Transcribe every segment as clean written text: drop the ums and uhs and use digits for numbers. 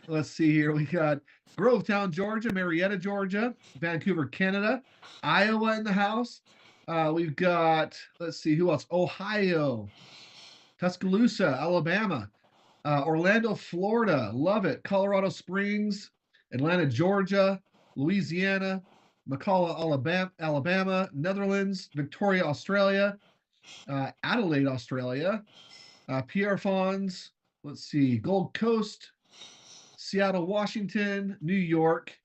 Let's see here. We got Grovetown, Georgia, Marietta, Georgia, Vancouver, Canada, Iowa in the house. We've got, let's see, who else? Ohio, Tuscaloosa, Alabama, Orlando, Florida. Love it. Colorado Springs, Atlanta, Georgia, Louisiana, McCalla, Alabama, Netherlands, Victoria, Australia, Adelaide, Australia, Pierre Fonds, let's see, Gold Coast, Seattle, Washington, New York,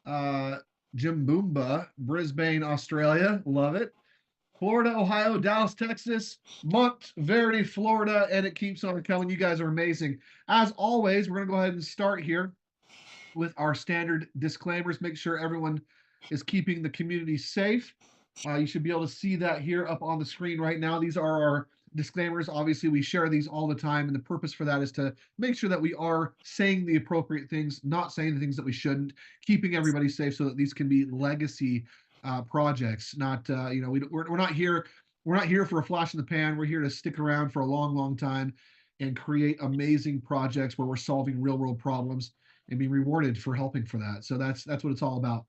Jimboomba, Brisbane, Australia. Love it. Florida, Ohio, Dallas, Texas, Montverde, Florida, and it keeps on coming. You guys are amazing. As always, we're going to go ahead and start here with our standard disclaimers. Make sure everyone is keeping the community safe. You should be able to see that here up on the screen right now. These are our disclaimers. Obviously, we share these all the time, and the purpose for that is to make sure that we are saying the appropriate things, not saying the things that we shouldn't, keeping everybody safe so that these can be legacy projects. Not we're not here for a flash in the pan. We're here to stick around for a long time and create amazing projects where we're solving real world problems and being rewarded for helping for that. So that's what it's all about.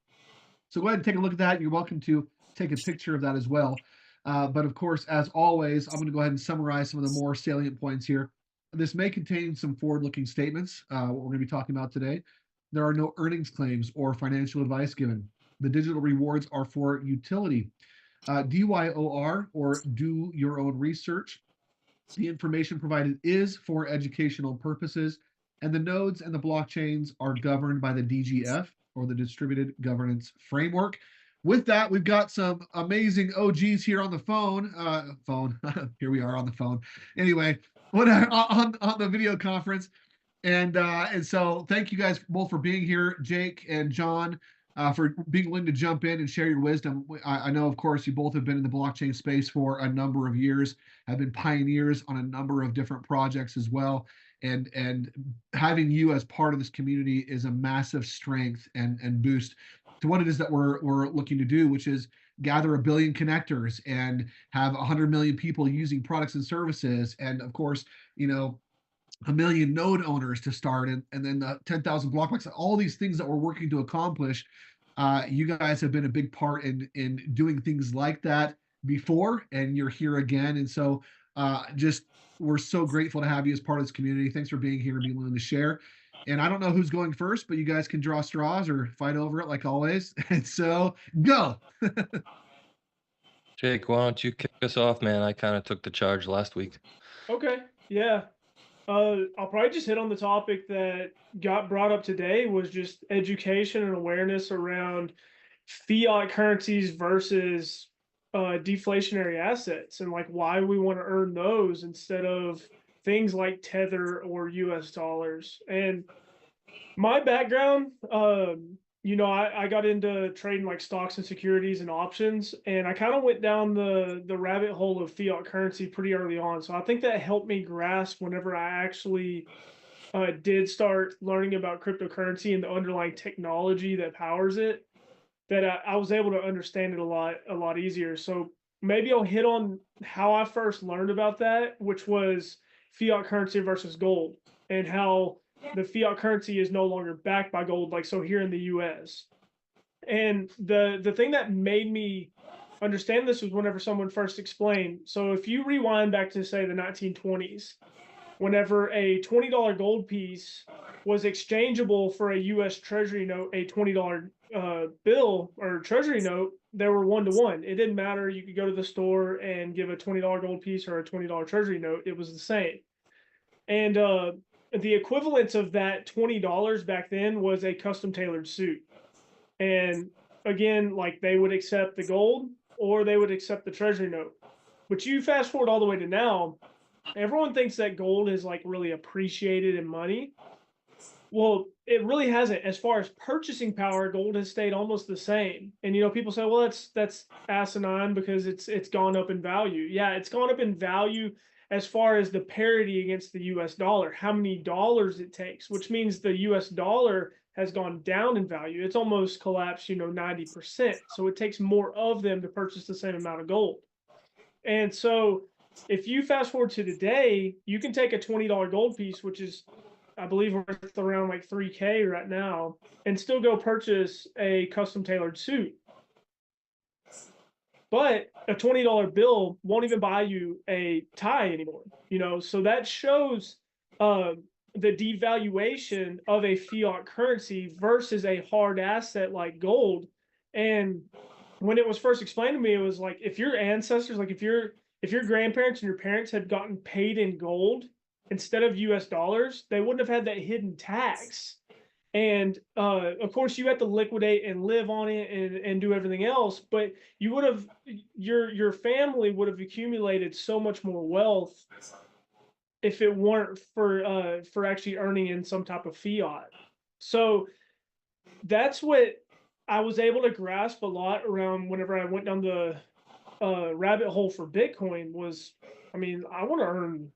So go ahead and take a look at that. You're welcome to take a picture of that as well. But of course, as always, I'm going to go ahead and summarize some of the more salient points here. This may contain some forward-looking statements, what we're going to be talking about today. There are no earnings claims or financial advice given. The digital rewards are for utility. DYOR, or do your own research. The information provided is for educational purposes, and the nodes and the blockchains are governed by the DGF, or the Distributed Governance Framework. With that, we've got some amazing OGs here on the phone. Here we are on the phone. Anyway, on the video conference. And so thank you guys both for being here, Jake and John, for being willing to jump in and share your wisdom. I know, of course, you both have been in the blockchain space for a number of years, have been pioneers on a number of different projects as well. And having you as part of this community is a massive strength and boost to what it is that we're looking to do, which is gather 1 billion connectors and have 100 million people using products and services. And of course, 1 million node owners to start, and then the 10,000 block blocks, all these things that we're working to accomplish. You guys have been a big part in doing things like that before, and you're here again. And so we're so grateful to have you as part of this community. Thanks for being here and being willing to share. And I don't know who's going first, but you guys can draw straws or fight over it like always. And so go. Jake, why don't you kick us off, man? I kind of took the charge last week. Okay, yeah. I'll probably just hit on the topic that got brought up today, was just education and awareness around fiat currencies versus deflationary assets, and like why we want to earn those instead of things like Tether or US dollars. And my background, I got into trading like stocks and securities and options, and I kind of went down the rabbit hole of fiat currency pretty early on. So I think that helped me grasp whenever I actually did start learning about cryptocurrency and the underlying technology that powers it, that I was able to understand it a lot easier. So maybe I'll hit on how I first learned about that, which was fiat currency versus gold, and how the fiat currency is no longer backed by gold, like so here in the US. And the thing that made me understand this was whenever someone first explained. So if you rewind back to, say, the 1920s, whenever a $20 gold piece was exchangeable for a US Treasury note, a $20 bill or treasury note, they were 1-to-1. It didn't matter. You could go to the store and give a $20 gold piece or a $20 treasury note. It was the same. And the equivalence of that $20 back then was a custom tailored suit. And again, like, they would accept the gold or they would accept the treasury note. But you fast forward all the way to now, everyone thinks that gold is like really appreciated in money. Well, it really hasn't. As far as purchasing power, gold has stayed almost the same. And people say, well, that's asinine because it's gone up in value. Yeah, it's gone up in value as far as the parity against the US dollar, how many dollars it takes, which means the US dollar has gone down in value. It's almost collapsed, 90%. So it takes more of them to purchase the same amount of gold. And so if you fast forward to today, you can take a $20 gold piece, which is I believe worth around like 3K right now, and still go purchase a custom tailored suit. But a $20 bill won't even buy you a tie anymore, so that shows the devaluation of a fiat currency versus a hard asset like gold. And when it was first explained to me, it was like, if your ancestors, like if your grandparents and your parents had gotten paid in gold instead of US dollars, they wouldn't have had that hidden tax. And of course you have to liquidate and live on it and do everything else, but you would have, your family would have accumulated so much more wealth if it weren't for actually earning in some type of fiat. So that's what I was able to grasp a lot around whenever I went down the rabbit hole for Bitcoin. Was, I mean, I want to earn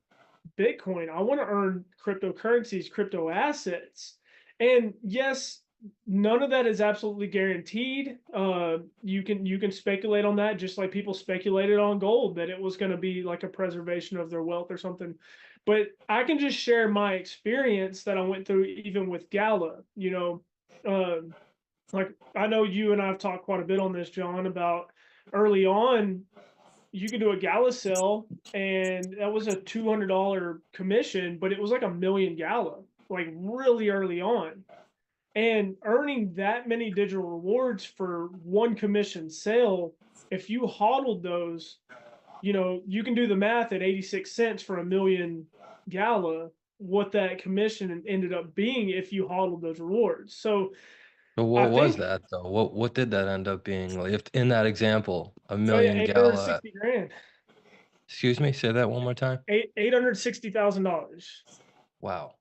Bitcoin, I want to earn cryptocurrencies, crypto assets. And yes, none of that is absolutely guaranteed. You can speculate on that, just like people speculated on gold that it was going to be like a preservation of their wealth or something. But I can just share my experience that I went through even with Gala. Like I know you and I've talked quite a bit on this, John, about early on you could do a Gala sale, and that was a $200 commission, but it was like a million Gala, like really early on. And earning that many digital rewards for one commission sale, if you hodled those, you can do the math at 86 cents for a million Gala, what that commission ended up being if you hodled those rewards. So But I what was think, that though? What did that end up being? Like if in that example, a oh yeah, million gala, 860 grand, excuse me, say that one more time. $860,000. Wow.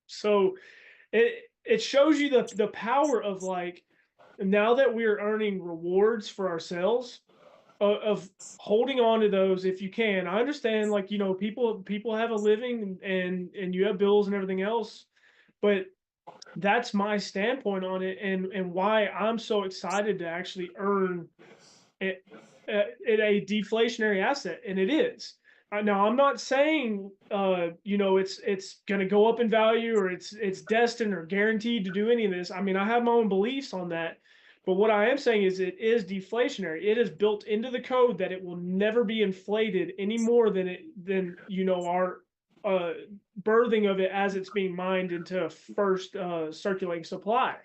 So it shows you the power of, like, now that we're earning rewards for ourselves, of holding on to those if you can. I understand, like, people have a living, and you have bills and everything else, but that's my standpoint on it, and why I'm so excited to actually earn it, a deflationary asset, and it is. Now, I'm not saying it's going to go up in value, or it's destined or guaranteed to do any of this. I mean, I have my own beliefs on that, but what I am saying is it is deflationary. It is built into the code that it will never be inflated any more than our birthing of it as it's being mined into first circulating supply.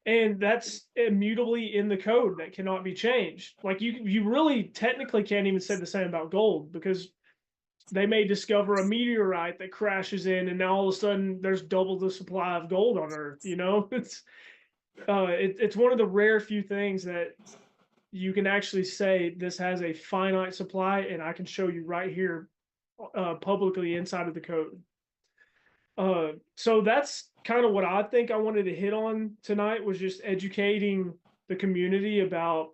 And that's immutably in the code that cannot be changed. Like you really technically can't even say the same about gold, because they may discover a meteorite that crashes in, and now all of a sudden there's double the supply of gold on Earth. It's one of the rare few things that you can actually say this has a finite supply, and I can show you right here publicly inside of the code. So that's kind of what I think I wanted to hit on tonight, was just educating the community about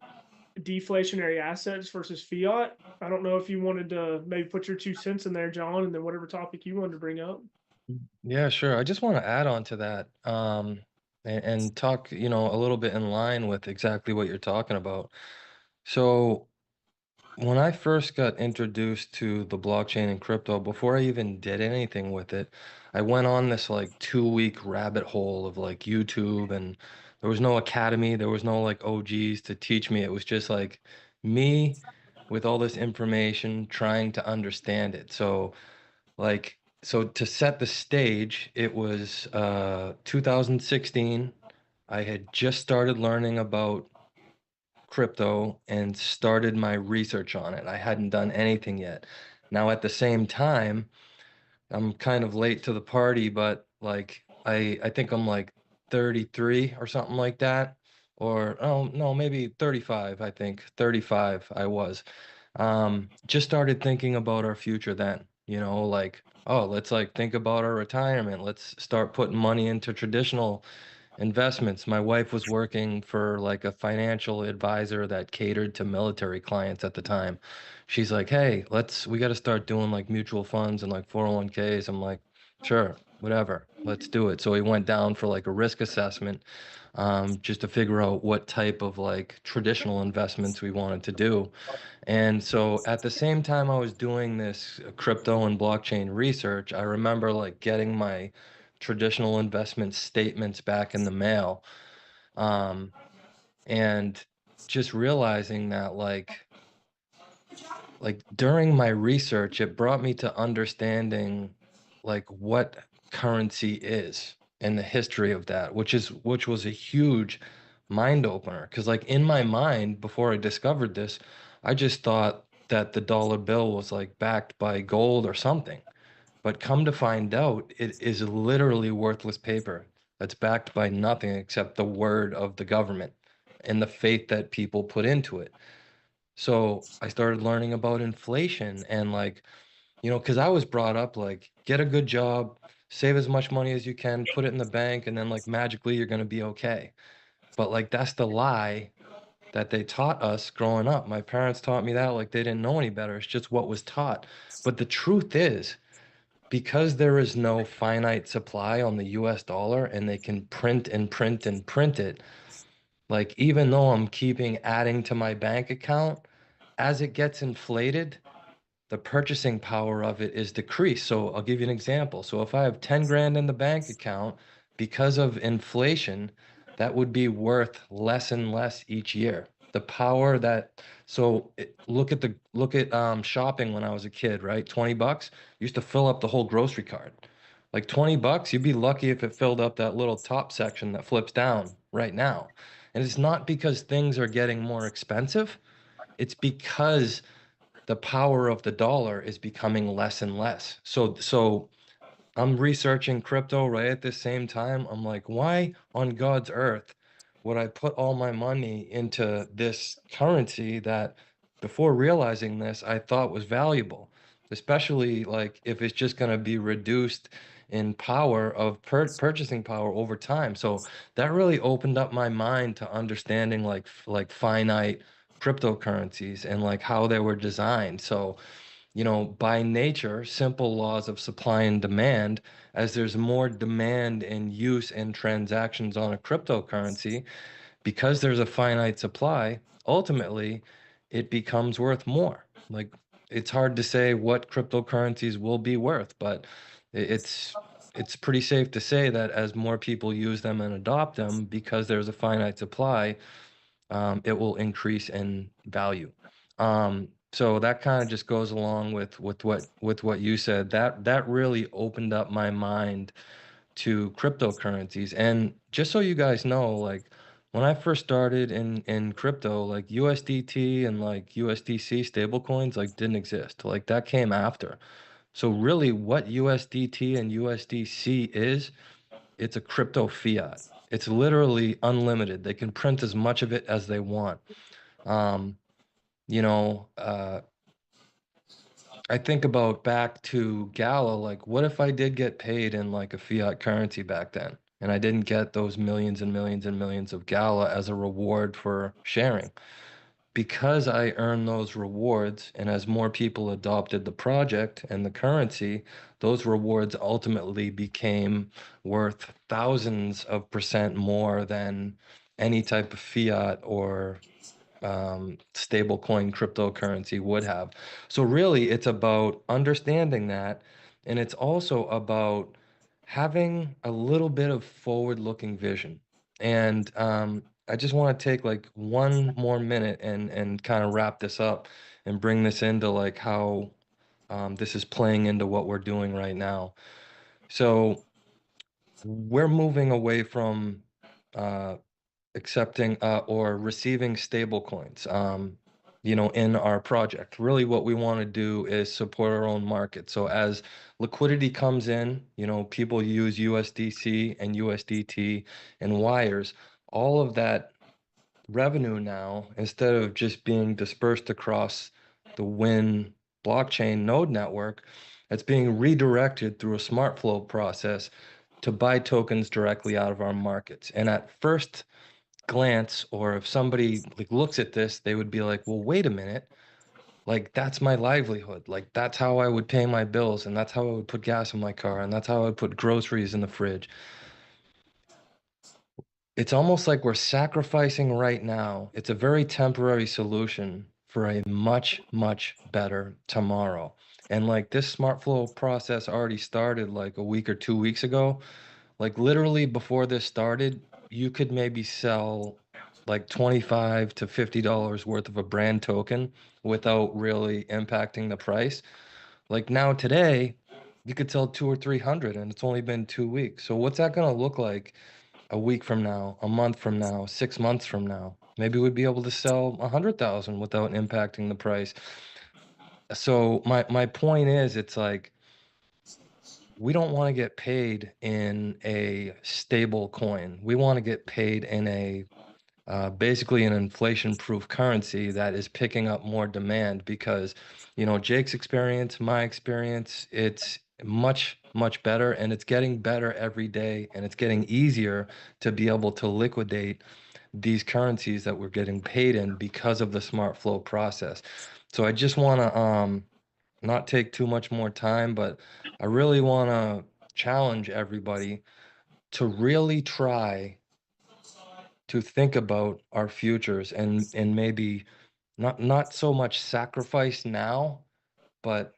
deflationary assets versus fiat. I don't know if you wanted to maybe put your 2 cents in there, John, and then whatever topic you wanted to bring up. Yeah, sure. I just want to add on to that, and talk, a little bit in line with exactly what you're talking about. So when I first got introduced to the blockchain and crypto, before I even did anything with it, I went on this like 2 week rabbit hole of like YouTube, and there was no academy, there was no like OGs to teach me. It was just like me with all this information trying to understand it. So to set the stage, it was 2016. I had just started learning about crypto and started my research on it. I hadn't done anything yet. Now, at the same time, I'm kind of late to the party, but like I think I'm like 33 or something like that. Or oh no, maybe 35, I think. 35 I was. Just started thinking about our future then, like, oh, let's like think about our retirement. Let's start putting money into traditional investments. My wife was working for like a financial advisor that catered to military clients at the time. She's like, "Hey, we got to start doing like mutual funds and like 401ks." I'm like, sure, whatever, let's do it. So we went down for like a risk assessment, just to figure out what type of like traditional investments we wanted to do. And so at the same time I was doing this crypto and blockchain research, I remember like getting my traditional investment statements back in the mail. Um, and just realizing that like during my research, it brought me to understanding like what currency is and the history of that, which was a huge mind opener. Because like in my mind, before I discovered this, I just thought that the dollar bill was like backed by gold or something. But come to find out, it is literally worthless paper that's backed by nothing except the word of the government and the faith that people put into it. So I started learning about inflation and like, because I was brought up like, get a good job, save as much money as you can, put it in the bank, and then like magically you're going to be okay. But like, that's the lie that they taught us growing up. My parents taught me that like they didn't know any better. It's just what was taught. But the truth is, because there is no finite supply on the US dollar and they can print and print and print it, like even though I'm keeping adding to my bank account, as it gets inflated, the purchasing power of it is decreased. So I'll give you an example. So if I have 10 grand in the bank account, because of inflation, that would be worth less and less each year. The power that, so look at shopping when I was a kid, right? 20 bucks used to fill up the whole grocery cart. Like 20 bucks, you'd be lucky if it filled up that little top section that flips down right now. And it's not because things are getting more expensive, it's because the power of the dollar is becoming less and less. So I'm researching crypto right at the same time. I'm like, why on God's earth would I put all my money into this currency that before realizing this, I thought was valuable, especially like if it's just going to be reduced in power of purchasing power over time. So that really opened up my mind to understanding like finite cryptocurrencies and like how they were designed. So by nature, simple laws of supply and demand, as there's more demand and use and transactions on a cryptocurrency, because there's a finite supply, ultimately it becomes worth more. Like it's hard to say what cryptocurrencies will be worth, but it's pretty safe to say that as more people use them and adopt them, because there's a finite supply, it will increase in value. So that kind of just goes along with what you said. That really opened up my mind to cryptocurrencies. And just so you guys know, like when I first started in crypto, like USDT and like USDC stablecoins like didn't exist. Like that came after. So really what USDT and USDC is, it's a crypto fiat. It's literally unlimited. They can print as much of it as they want. Um, you know, uh, I think about back to Gala, like what if I did get paid in like a fiat currency back then, and I didn't get those millions and millions and millions of Gala as a reward for sharing? Because I earned those rewards, and as more people adopted the project and the currency, those rewards ultimately became worth thousands of percent more than any type of fiat or stablecoin cryptocurrency would have. So really, it's about understanding that, and it's also about having a little bit of forward-looking vision. And I just want to take like one more minute and kind of wrap this up and bring this into like how this is playing into what we're doing right now. So we're moving away from uh, accepting or receiving stable coins, in our project. Really, what we want to do is support our own market. So as liquidity comes in, people use USDC and USDT and wires. All of that revenue now, instead of just being dispersed across the WIN blockchain node network, it's being redirected through a smart flow process to buy tokens directly out of our markets. And at first glance, or if somebody like looks at this, they would be like, well, wait a minute, like that's my livelihood. Like that's how I would pay my bills, and that's how I would put gas in my car, and that's how I would put groceries in the fridge. It's almost like we're sacrificing right now. It's a very temporary solution for a much, much better tomorrow. And like this smart flow process already started like a week or 2 weeks ago. Like literally before this started, you could maybe sell like $25 to $50 worth of a brand token without really impacting the price. Like now today, you could sell 2 or 300 and it's only been 2 weeks. So what's that going to look like a week from now, a month from now, 6 months from now? Maybe we'd be able to sell 100,000 without impacting the price. So my point is, it's like we don't want to get paid in a stable coin. We want to get paid in a basically an inflation-proof currency that is picking up more demand because, Jake's experience, my experience, it's much, much better and it's getting better every day and it's getting easier to be able to liquidate these currencies that we're getting paid in because of the smart flow process. So I just want to not take too much more time, but I really want to challenge everybody to really try to think about our futures and maybe not so much sacrifice now, but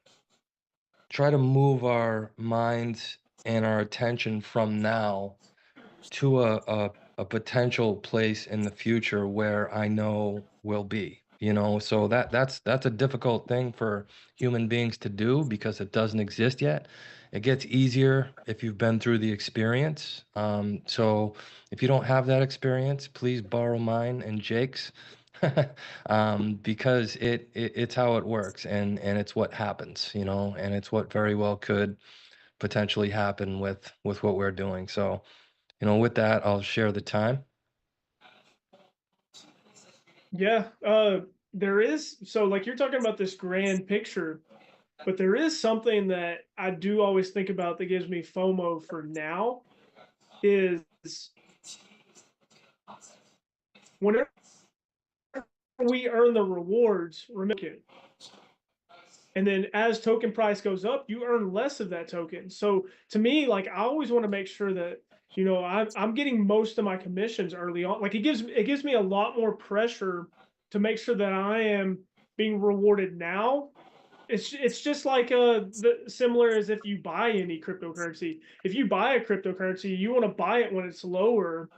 try to move our minds and our attention from now to a potential place in the future where I know we'll be, so that's a difficult thing for human beings to do because it doesn't exist yet. It gets easier if you've been through the experience. So if you don't have that experience, please borrow mine and Jake's. Because it's how it works and it's what happens, and it's what very well could potentially happen with what we're doing. So with that, I'll share the time. Yeah, there is. So, like, you're talking about this grand picture, but there is something that I do always think about that gives me FOMO for now is whenever we earn the rewards, remember, and then as token price goes up, you earn less of that token. So to me, like, I always want to make sure that I'm getting most of my commissions early on. Like, it gives me a lot more pressure to make sure that I am being rewarded now. It's just like similar as if you buy any cryptocurrency. If you buy a cryptocurrency, you want to buy it when it's lower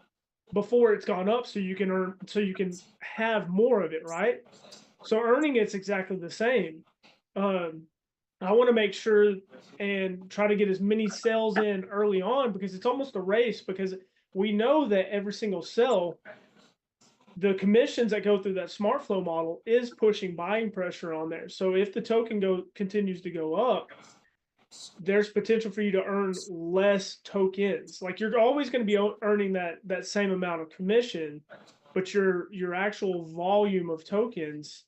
before it's gone up, so you can have more of it, right? So earning it's exactly the same. I want to make sure and try to get as many sales in early on because it's almost a race, because we know that every single sell, the commissions that go through that smart flow model is pushing buying pressure on there. So if the token continues to go up, there's potential for you to earn less tokens. Like, you're always going to be earning that same amount of commission, but your actual volume of tokens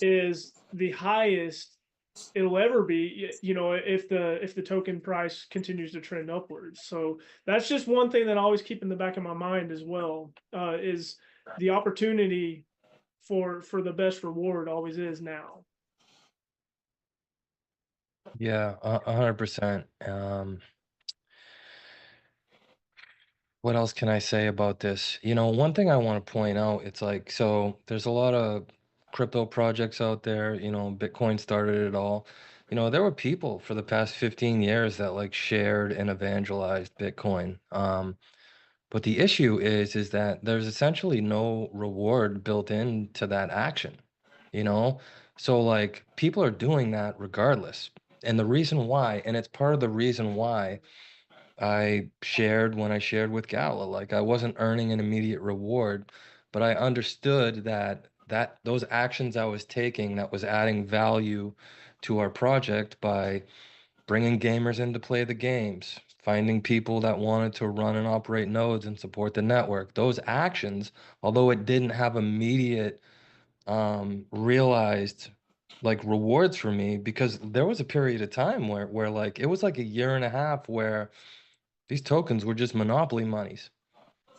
is the highest it'll ever be, if the token price continues to trend upwards. So that's just one thing that I always keep in the back of my mind as well, is the opportunity for the best reward always is now. Yeah, 100%. What else can I say about this? One thing I want to point out, it's like, so there's a lot of crypto projects out there, Bitcoin started it all. There were people for the past 15 years that like shared and evangelized Bitcoin. But the issue is that there's essentially no reward built into that action, you know? So like people are doing that regardless. And the reason why, and it's part of the reason why I shared when I shared with Gala, like I wasn't earning an immediate reward, but I understood that those actions I was taking that was adding value to our project by bringing gamers in to play the games, finding people that wanted to run and operate nodes and support the network. Those actions, although it didn't have immediate realized like rewards for me, because there was a period of time where like it was like a year and a half where these tokens were just monopoly monies.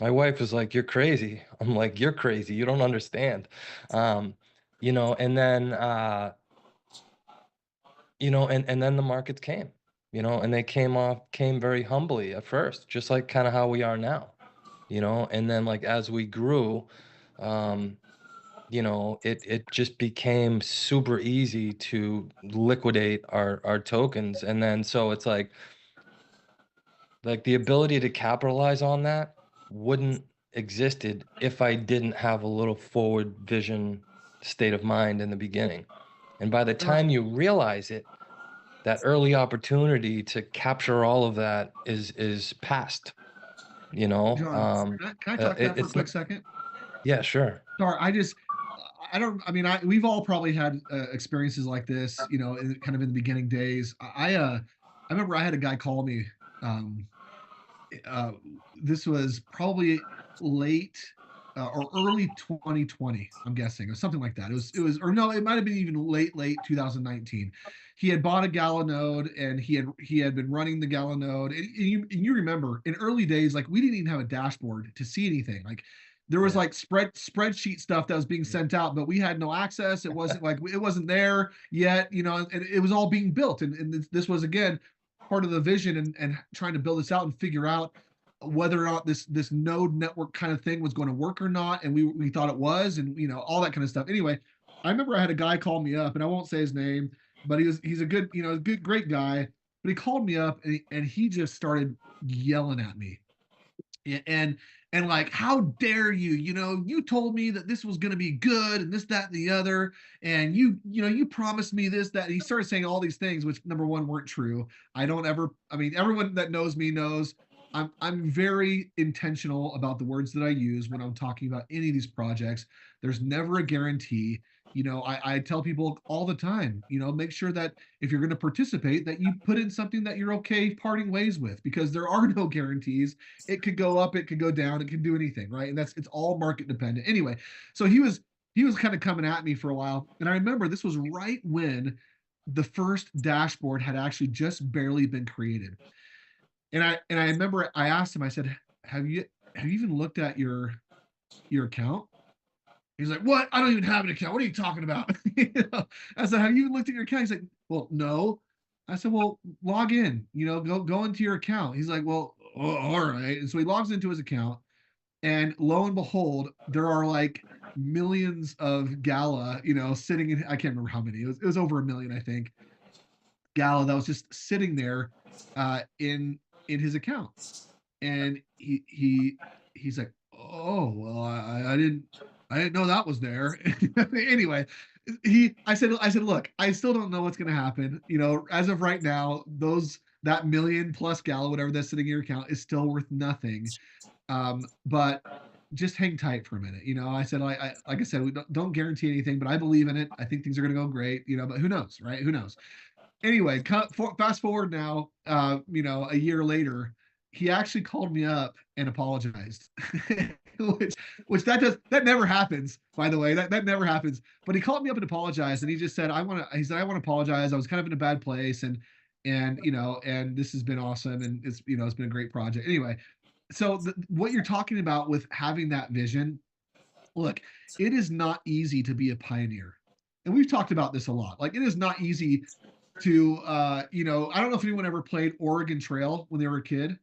My wife was like, "You're crazy." I'm like, "You're crazy. You don't understand." And then you know, and then the markets came, you know, and they came very humbly at first, just like kind of how we are now, you know, and then like as we grew, you know, it just became super easy to liquidate our tokens. And then so it's like the ability to capitalize on that wouldn't existed if I didn't have a little forward vision state of mind in the beginning. And by the time you realize it, that early opportunity to capture all of that is past, you know. John, can I talk to that for a It's quick second? yeah, sure. Sorry, I mean, we've all probably had experiences like this, you know, kind of in the beginning days. I remember I had a guy call me. Um, uh, this was probably late or early 2020, I'm guessing, or something like that. Or no, it might have been even late 2019. He had bought a Gala node and he had been running the Gala node. And you remember in early days, like we didn't even have a dashboard to see anything. Like there was like spreadsheet stuff that was being sent out, but we had no access. It wasn't like it wasn't there yet, you know, and it was all being built. And this was again part of the vision and trying to build this out and figure out whether or not this node network kind of thing was going to work or not. And we thought it was, and you know, all that kind of stuff. Anyway, I remember I had a guy call me up, and I won't say his name, but he's a good, you know, great guy. But he called me up and he just started yelling at me. And like, how dare you, you know, you told me that this was going to be good and this, that, and the other. And you know, you promised me this, that. And he started saying all these things, which number one, weren't true. I mean, everyone that knows me knows I'm very intentional about the words that I use when I'm talking about any of these projects. There's never a guarantee. You know, I tell people all the time, you know, make sure that if you're going to participate, that you put in something that you're okay parting ways with, because there are no guarantees. It could go up, it could go down, it can do anything, right? And it's all market dependent. Anyway, so he was kind of coming at me for a while, and I remember this was right when the first dashboard had actually just barely been created. And I remember I asked him, I said, have you even looked at your account? He's like, what? I don't even have an account. What are you talking about? You know? I said, have you even looked at your account? He's like, well, no. I said, well, log in, you know, go into your account. He's like, well, all right. And so he logs into his account, and lo and behold, there are like millions of Gala, you know, sitting in, I can't remember how many. It was over 1 million, I think. Gala that was just sitting there in his account. And he's like, oh, well, I didn't know that was there. Anyway, I said, look, I still don't know what's going to happen. You know, as of right now, that million plus Gala, whatever that's sitting in your account, is still worth nothing. But just hang tight for a minute. You know, I said, like I said, we don't guarantee anything, but I believe in it. I think things are going to go great, you know, but who knows, right? Who knows? Anyway, fast forward now, you know, a year later, he actually called me up and apologized. which that never happens, by the way. That never happens. But he called me up and apologized, and he just said, I want to apologize. I was kind of in a bad place, and you know, and this has been awesome, and it's, you know, it's been a great project. Anyway, so what you're talking about with having that vision, look, it is not easy to be a pioneer. And we've talked about this a lot. Like, it is not easy to you know, I don't know if anyone ever played Oregon Trail when they were a kid.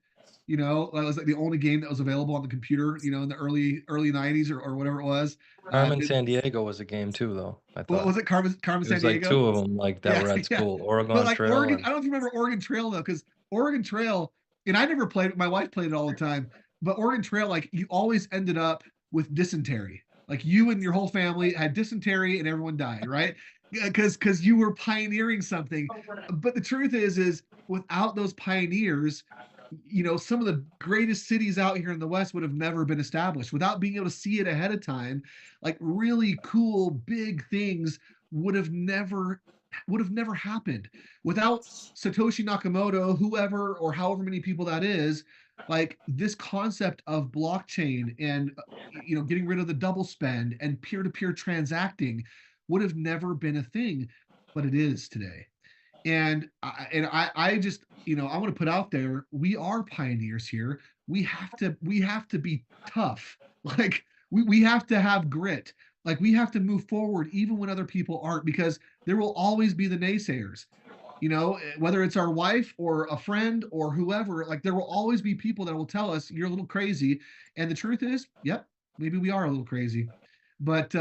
You know, that was like the only game that was available on the computer, you know, in the early 90s or whatever it was. Carmen Sandiego was a game too, though. I thought. What was it? Carmen It was Sandiego? like two of them, like that were at school. Oregon But like Trail. Oregon, I don't know if you remember Oregon Trail though, because Oregon Trail, and I never played it. My wife played it all the time. But Oregon Trail, like, you always ended up with dysentery. Like, you and your whole family had dysentery and everyone died, right? Because you were pioneering something. But the truth is without those pioneers, you know, some of the greatest cities out here in the West would have never been established without being able to see it ahead of time. Like, really cool, big things would have never happened without Satoshi Nakamoto, whoever or however many people that is. Like, this concept of blockchain and, you know, getting rid of the double spend and peer-to-peer transacting would have never been a thing, but it is today. And I just, you know, I want to put out there, we are pioneers here. We have to be tough. Like, we have to have grit. Like, we have to move forward even when other people aren't, because there will always be the naysayers. You know, whether it's our wife or a friend or whoever, like there will always be people that will tell us you're a little crazy. And the truth is, yep, maybe we are a little crazy. But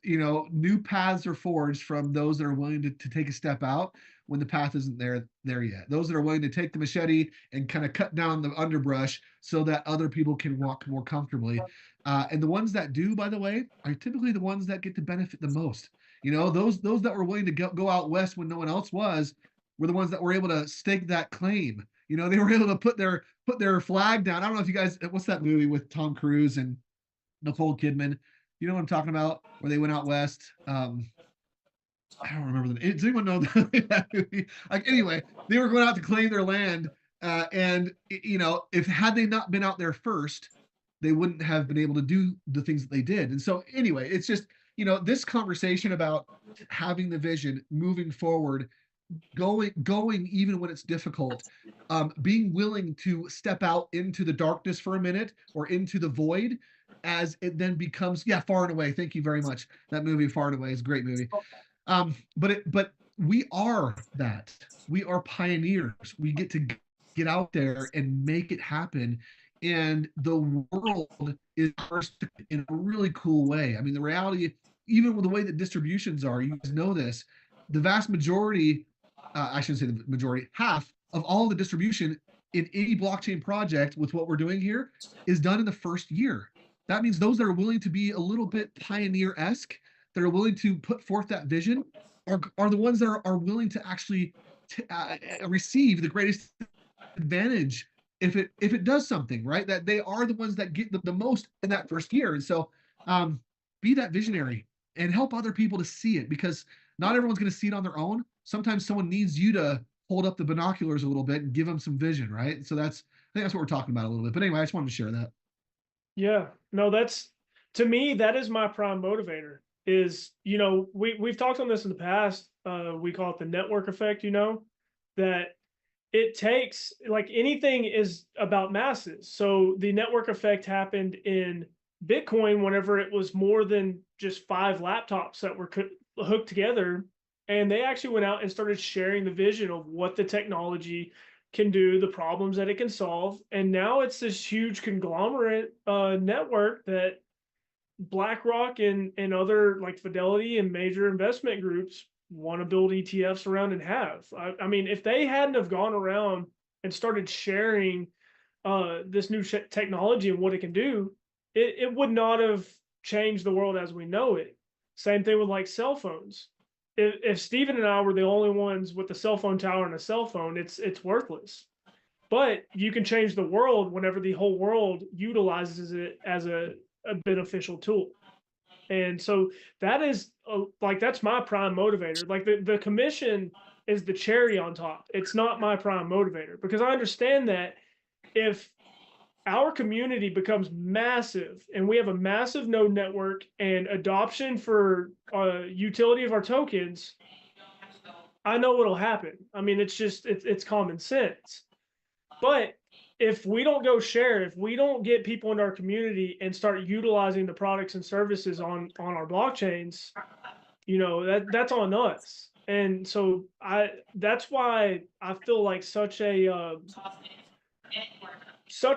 you know, new paths are forged from those that are willing to take a step out when the path isn't there yet. Those that are willing to take the machete and kind of cut down the underbrush so that other people can walk more comfortably. And the ones that do, by the way, are typically the ones that get to benefit the most. You know, those that were willing to go out west when no one else was were the ones that were able to stake that claim. You know, they were able to put their flag down. I don't know if you guys, what's that movie with Tom Cruise and Nicole Kidman? You know what I'm talking about? Where they went out west. I don't remember the name. Does anyone know that movie? Like anyway, they were going out to claim their land, and you know, if had they not been out there first, they wouldn't have been able to do the things that they did. And so anyway, it's just, you know, this conversation about having the vision, moving forward, going even when it's difficult, being willing to step out into the darkness for a minute or into the void as it then becomes, yeah, Far and Away. Thank you very much. That movie Far and Away is a great movie. But we are that. We are pioneers. We get to get out there and make it happen. And the world is in a really cool way. I mean, the reality, even with the way that distributions are, you guys know this, the vast majority, I shouldn't say the majority, half of all the distribution in any blockchain project with what we're doing here is done in the first year. That means those that are willing to be a little bit pioneer-esque, that are willing to put forth that vision, are the ones that are willing to actually receive the greatest advantage if it does something, right? That they are the ones that get the most in that first year. And so be that visionary and help other people to see it, because not everyone's going to see it on their own. Sometimes someone needs you to hold up the binoculars a little bit and give them some vision, right? So I think that's what we're talking about a little bit. But anyway, I just wanted to share that. Yeah, no, to me, that is my prime motivator is, you know, we've talked on this in the past. We call it the network effect, you know, that it takes, like, anything is about masses. So the network effect happened in Bitcoin whenever it was more than just 5 laptops that were hooked together. And they actually went out and started sharing the vision of what the technology can do, the problems that it can solve. And now it's this huge conglomerate network that BlackRock and other like Fidelity and major investment groups want to build ETFs around and have. I mean, if they hadn't have gone around and started sharing this new technology and what it can do, it would not have changed the world as we know it. Same thing with like cell phones. If Steven and I were the only ones with a cell phone tower and a cell phone, it's worthless. But you can change the world whenever the whole world utilizes it as a beneficial tool. And so that is like, that's my prime motivator. Like the commission is the cherry on top. It's not my prime motivator, because I understand that if our community becomes massive and we have a massive node network and adoption for utility of our tokens, I know what'll happen. I mean, it's common sense. But if we don't go share, if we don't get people in our community and start utilizing the products and services on our blockchains, you know, that's on us. And so that's why I feel like such a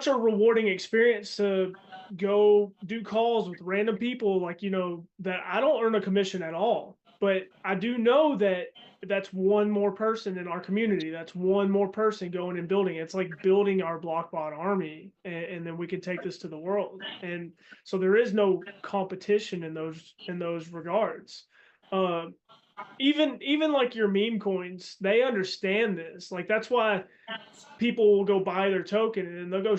rewarding experience to go do calls with random people, like, you know, that I don't earn a commission at all, but I do know that that's one more person in our community. That's one more person going and building. It's like building our blockbot army, and then we can take this to the world. And so there is no competition in those regards. Even like your meme coins, they understand this. Like, that's why people will go buy their token and they'll go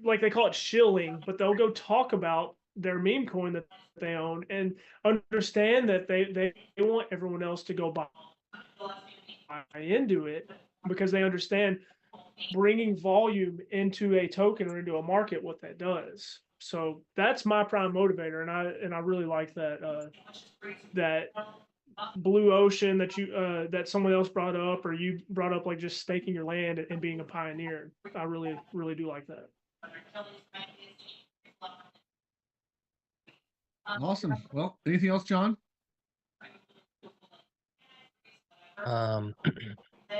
like they call it shilling, but they'll go talk about their meme coin that they own and understand that they want everyone else to go buy into it, because they understand bringing volume into a token or into a market, what that does. So that's my prime motivator, and I really like that that blue ocean that that someone else brought up, or you brought up, like just staking your land and being a pioneer. I really do like that. Awesome. Well, anything else, John?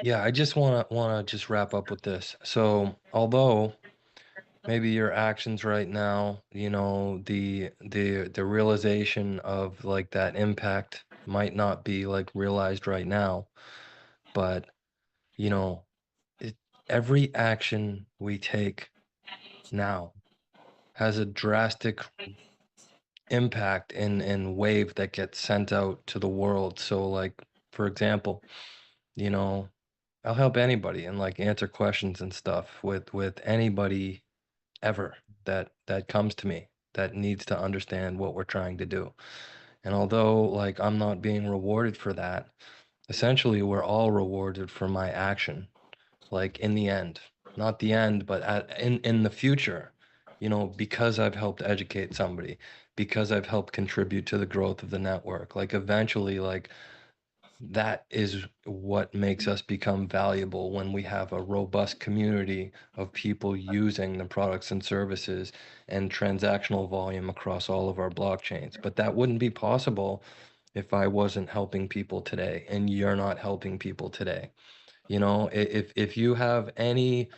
Yeah, I just wanna just wrap up with this. So although maybe your actions right now, you know, the realization of like that impact might not be like realized right now, but you know, it, every action we take now has a drastic impact and wave that gets sent out to the world. So like, for example, you know, I'll help anybody and like answer questions and stuff with anybody ever that comes to me that needs to understand what we're trying to do. And although like I'm not being rewarded for that, essentially we're all rewarded for my action, like in the end, not the end, but in the future, you know, because I've helped educate somebody, because I've helped contribute to the growth of the network. Like eventually, like that is what makes us become valuable when we have a robust community of people using the products and services and transactional volume across all of our blockchains. But that wouldn't be possible if I wasn't helping people today and you're not helping people today. You know, if you have any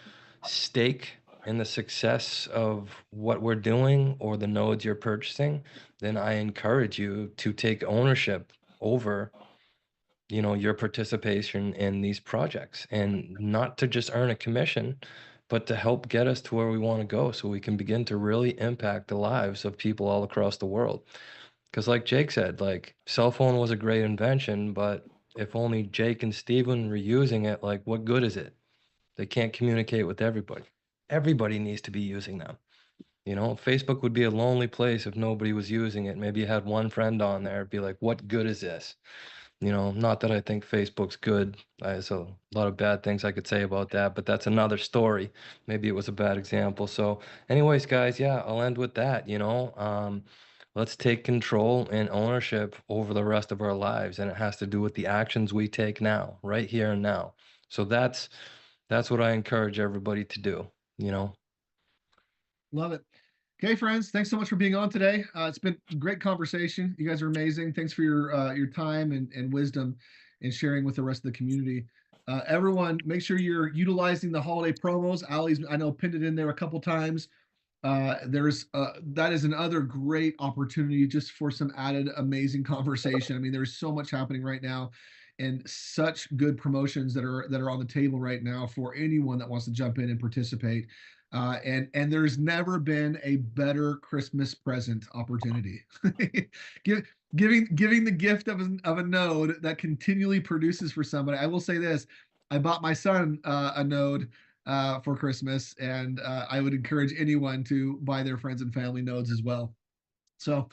stake in the success of what we're doing or the nodes you're purchasing, then I encourage you to take ownership over, you know, your participation in these projects, and not to just earn a commission, but to help get us to where we want to go so we can begin to really impact the lives of people all across the world. Because like Jake said, like cell phone was a great invention, but if only Jake and Steven were using it, like what good is it? They can't communicate with everybody. Everybody needs to be using them. You know, Facebook would be a lonely place if nobody was using it. Maybe you had one friend on there, it'd be like, what good is this? You know, not that I think Facebook's good. There's a lot of bad things I could say about that, but that's another story. Maybe it was a bad example. So, anyways, guys, yeah, I'll end with that. You know, let's take control and ownership over the rest of our lives, and it has to do with the actions we take now, right here and now. So that's what I encourage everybody to do. You know. Love it. Okay, friends, thanks so much for being on today. It's been a great conversation. You guys are amazing. Thanks for your time and wisdom and sharing with the rest of the community. Everyone, make sure you're utilizing the holiday promos. Ali's, I know, pinned it in there a couple times. That is another great opportunity just for some added amazing conversation. I mean, there's so much happening right now and such good promotions that are on the table right now for anyone that wants to jump in and participate. And there's never been a better Christmas present opportunity. Giving the gift of a node that continually produces for somebody. I will say this: I bought my son a node for Christmas, and I would encourage anyone to buy their friends and family nodes as well. So,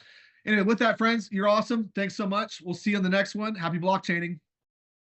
anyway, with that, friends, you're awesome. Thanks so much. We'll see you on the next one. Happy blockchaining.